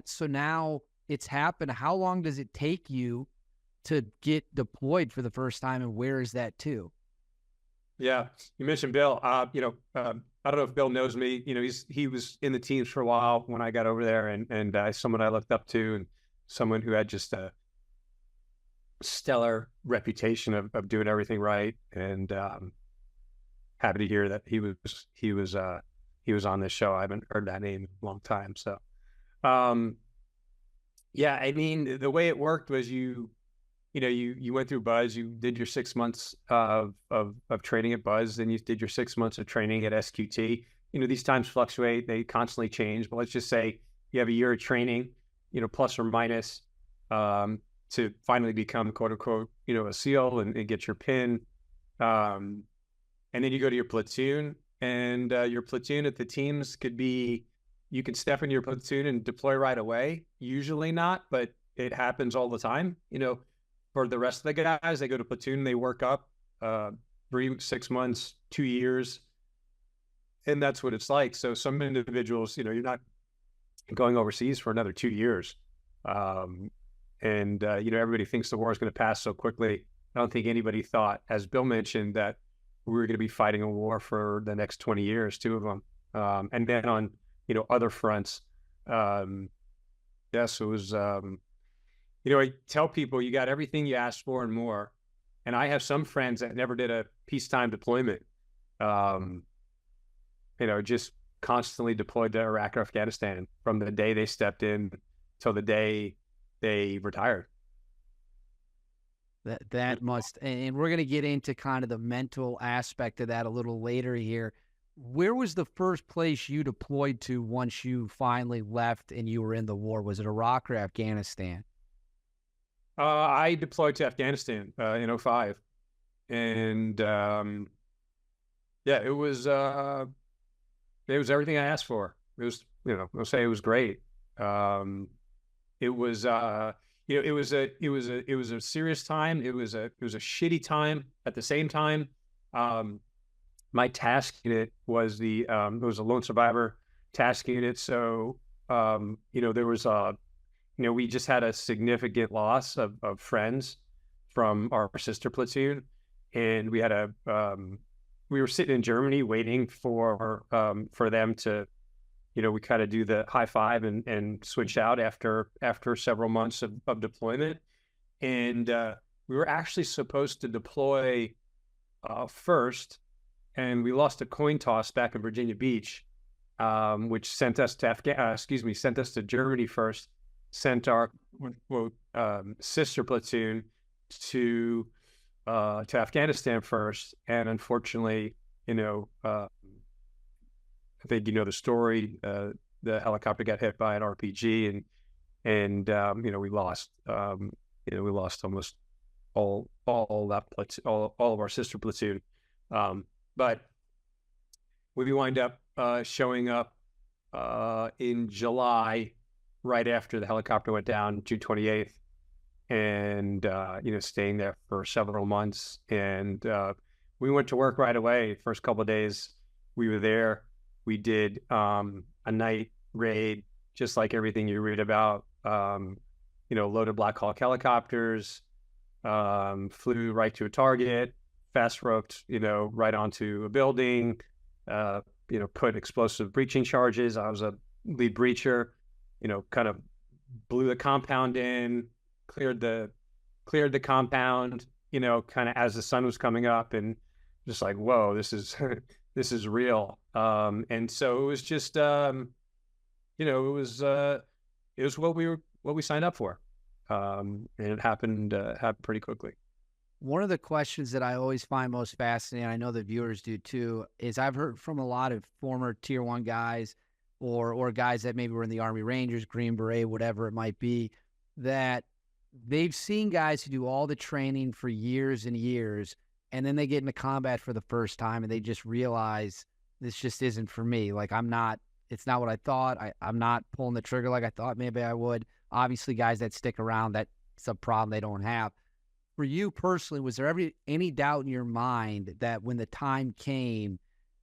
So now it's happened. How long does it take you to get deployed for the first time, and where is that to? Yeah, you mentioned Bill. I don't know if Bill knows me. He was in the teams for a while when I got over there, and someone I looked up to, and someone who had just a stellar reputation of doing everything right. And happy to hear that he was on this show. I haven't heard that name in a long time. So um, yeah, I mean, the way it worked was you went through Buzz, you did your 6 months of training at Buzz, then you did your 6 months of training at SQT. These times fluctuate, they constantly change, but let's just say you have a year of training, plus or minus, to finally become quote unquote, a SEAL and get your pin. And then you go to your platoon, and your platoon at the teams could be, you can step into your platoon and deploy right away. Usually not, but it happens all the time. For the rest of the guys, they go to platoon, they work up 3, 6 months, 2 years, and that's what it's like. So some individuals, you're not going overseas for another 2 years. Everybody thinks the war is going to pass so quickly. I don't think anybody thought, as Bill mentioned, that we were going to be fighting a war for the next 20 years, 2 of them. And then on, other fronts, yes, it was, I tell people you got everything you asked for and more. And I have some friends that never did a peacetime deployment, just constantly deployed to Iraq or Afghanistan from the day they stepped in till the day they retired. That must, and we're going to get into kind of the mental aspect of that a little later here. Where was the first place you deployed to once you finally left and you were in the war? Was it Iraq or Afghanistan? I deployed to Afghanistan in 2005. And yeah, it was everything I asked for. It was, I'll say it was great. It was it was a serious time. It was a shitty time at the same time. My task unit was it was a lone survivor task unit. So there was we just had a significant loss of friends from our sister platoon, and we had we were sitting in Germany waiting for them to, we kind of do the high five and switch out after several months of deployment. And we were actually supposed to deploy first, and we lost a coin toss back in Virginia Beach, which sent us to Germany first, sent our sister platoon to Afghanistan first. And unfortunately, I think the story. The helicopter got hit by an RPG, and we lost. We lost almost all of our sister platoon. But we wind up showing up in July, right after the helicopter went down, June 28th, and staying there for several months. And we went to work right away. First couple of days we were there, we did a night raid, just like everything you read about. Loaded Black Hawk helicopters, flew right to a target, fast roped, right onto a building, put explosive breaching charges. I was a lead breacher, kind of blew the compound in, cleared the compound, kind of as the sun was coming up, and just like, whoa, this is this is real. And so it was just, it was what we signed up for. And it happened pretty quickly. One of the questions that I always find most fascinating, I know the viewers do too, is I've heard from a lot of former Tier 1 guys or guys that maybe were in the Army Rangers, Green Beret, whatever it might be, that they've seen guys who do all the training for years and years, and then they get into combat for the first time and they just realize this just isn't for me. Like, it's not what I thought. I'm not pulling the trigger like I thought maybe I would. Obviously, guys that stick around, that's a problem they don't have. For you personally, was there ever any doubt in your mind that when the time came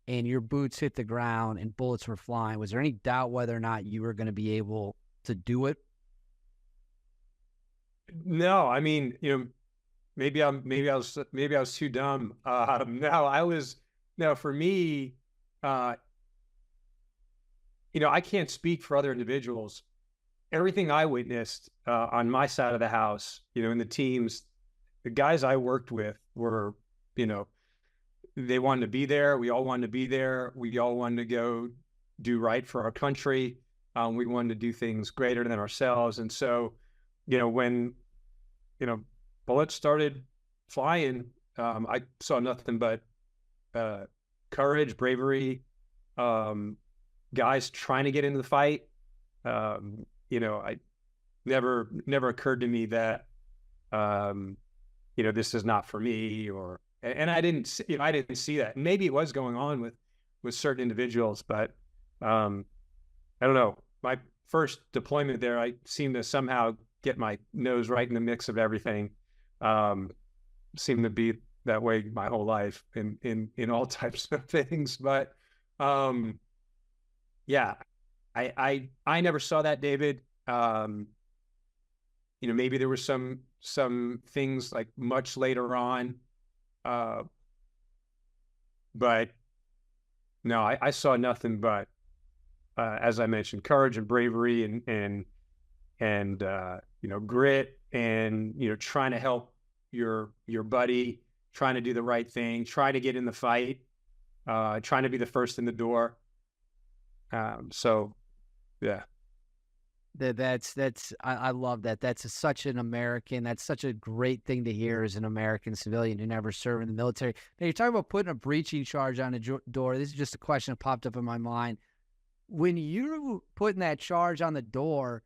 and your boots hit the ground and bullets were flying, was there any doubt whether or not you were going to be able to do it? No, I mean, maybe I was too dumb. No, no, for me, uh, I can't speak for other individuals. Everything I witnessed on my side of the house, in the teams, the guys I worked with were, you know, they wanted to be there. We all wanted to be there. We all wanted to go do right for our country. We wanted to do things greater than ourselves. And so, when, you know, bullets started flying, I saw nothing but courage, bravery, guys trying to get into the fight. I never occurred to me that, this is not for me, and I didn't see that. Maybe it was going on with certain individuals, but I don't know. My first deployment there, I seemed to somehow get my nose right in the mix of everything. Seemed to be that way my whole life in all types of things. But yeah, I never saw that, David. Maybe there were some things like much later on, but no, I saw nothing but, as I mentioned, courage and bravery and grit, and trying to help your buddy, trying to do the right thing, trying to get in the fight, trying to be the first in the door. So yeah. I love that. That's such an American. That's such a great thing to hear as an American civilian who never served in the military. Now you're talking about putting a breaching charge on a door. This is just a question that popped up in my mind. When you're putting that charge on the door,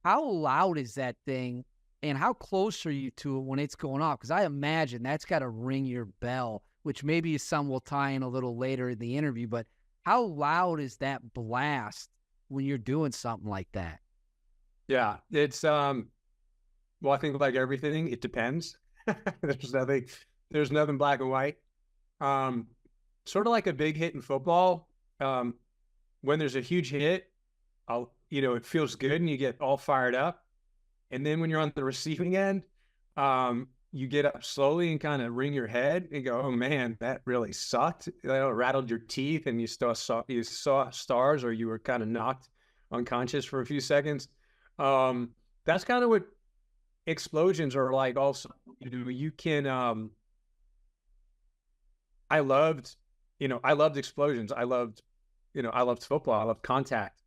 how loud is that thing, and how close are you to it when it's going off? Because I imagine that's got to ring your bell, which maybe some will tie in a little later in the interview. But how loud is that blast when you're doing something like that? Yeah, it's well, I think like everything, it depends. There's nothing black and white. Sort of like a big hit in football. When there's a huge hit, it feels good and you get all fired up. And then when you're on the receiving end, you get up slowly and kind of wring your head and go, "Oh man, that really sucked." It rattled your teeth and you saw stars, or you were kind of knocked unconscious for a few seconds. That's kind of what explosions are like. Also, you can. I loved explosions. I loved football. I loved contact.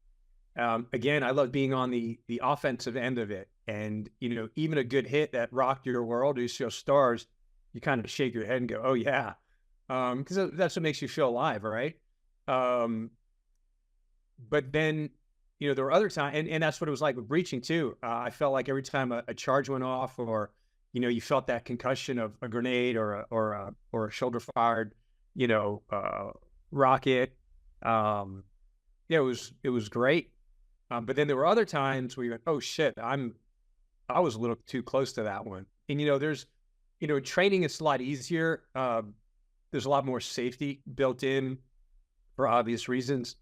Again, I loved being on the offensive end of it. And, even a good hit that rocked your world, you see stars, you kind of shake your head and go, "Oh yeah." Because that's what makes you feel alive, right? But then, there were other times, and that's what it was like with breaching too. I felt like every time a charge went off, or, you felt that concussion of a grenade or a shoulder fired, rocket. Yeah, it was great. But then there were other times where you went, "Oh shit, I was a little too close to that one." And there's, training is a lot easier. There's a lot more safety built in for obvious reasons.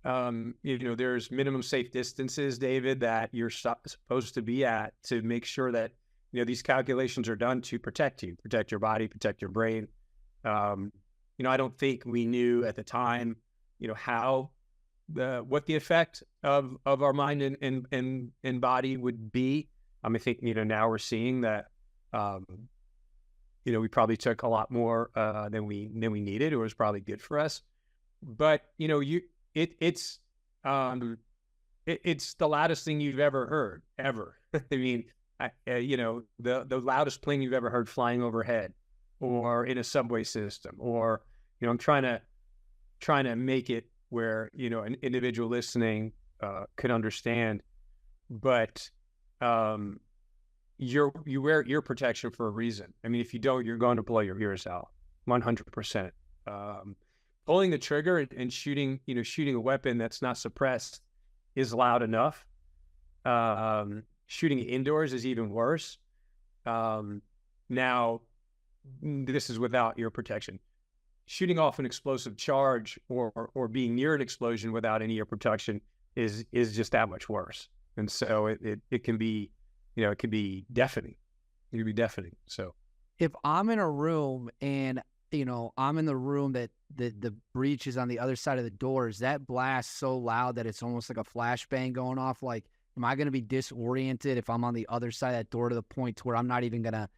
There's minimum safe distances, David, that you're supposed to be at to make sure that these calculations are done to protect you, protect your body, protect your brain. I don't think we knew at the time, how what the effect of our mind and body would be. I think now we're seeing that we probably took a lot more than we needed, or was probably good for us. But it's the loudest thing you've ever heard, ever. I mean, the loudest plane you've ever heard flying overhead, or in a subway system, or I'm trying to make it where an individual listening could understand. But you wear ear protection for a reason. I mean, if you don't, you're going to blow your ears out, 100%. Pulling the trigger and shooting a weapon that's not suppressed is loud enough. Shooting indoors is even worse. Now, this is without ear protection. Shooting off an explosive charge or being near an explosion without any ear protection is just that much worse. And so it can be, it can be deafening. It can be deafening. So If I'm in a room and, I'm in the room that the breach is on the other side of the door, is that blast so loud that it's almost like a flashbang going off? Like, am I going to be disoriented if I'm on the other side of that door to the point to where I'm not even going to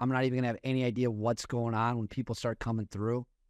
have any idea what's going on when people start coming through?